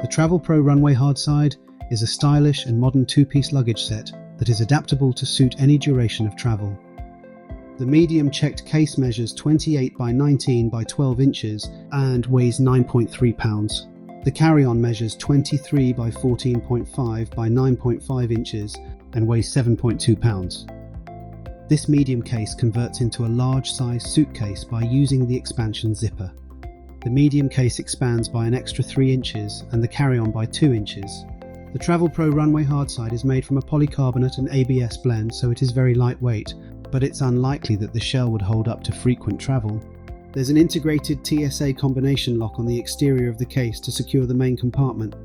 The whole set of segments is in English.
The Travelpro Runway Hardside is a stylish and modern two-piece luggage set that is adaptable to suit any duration of travel. The medium checked case measures 28 by 19 by 12 inches and weighs 9.3 pounds. The carry-on measures 23 by 14.5 by 9.5 inches and weighs 7.2 pounds. This medium case converts into a large size suitcase by using the expansion zipper. The medium case expands by an extra 3 inches and the carry-on by 2 inches. The Travelpro Runway Hardside is made from a polycarbonate and ABS blend, so it is very lightweight, but it's unlikely that the shell would hold up to frequent travel. There's an integrated TSA combination lock on the exterior of the case to secure the main compartment.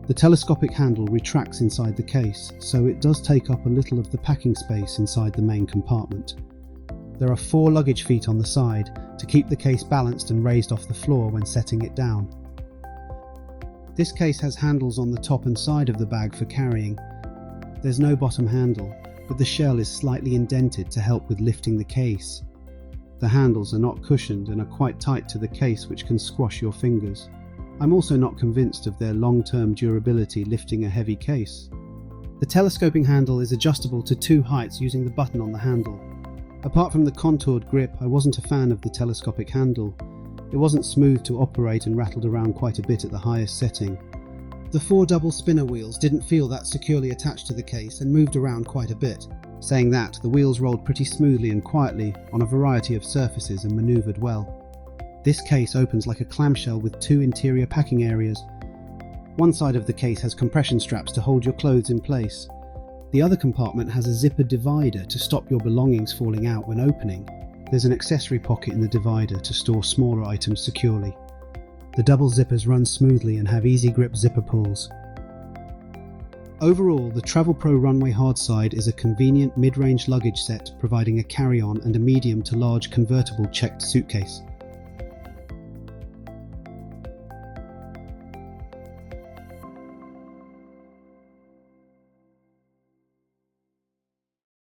The telescopic handle retracts inside the case, so it does take up a little of the packing space inside the main compartment. There are 4 luggage feet on the side to keep the case balanced and raised off the floor when setting it down. This case has handles on the top and side of the bag for carrying. There's no bottom handle, but the shell is slightly indented to help with lifting the case. The handles are not cushioned and are quite tight to the case, which can squash your fingers. I'm also not convinced of their long-term durability lifting a heavy case. The telescoping handle is adjustable to 2 heights using the button on the handle. Apart from the contoured grip, I wasn't a fan of the telescopic handle. It wasn't smooth to operate and rattled around quite a bit at the highest setting. The 4 double spinner wheels didn't feel that securely attached to the case and moved around quite a bit. Saying that, the wheels rolled pretty smoothly and quietly on a variety of surfaces and manoeuvred well. This case opens like a clamshell with 2 interior packing areas. One side of the case has compression straps to hold your clothes in place. The other compartment has a zipper divider to stop your belongings falling out when opening. There's an accessory pocket in the divider to store smaller items securely. The double zippers run smoothly and have easy grip zipper pulls. Overall, the Travelpro Runway Hardside is a convenient mid-range luggage set providing a carry-on and a medium to large convertible checked suitcase.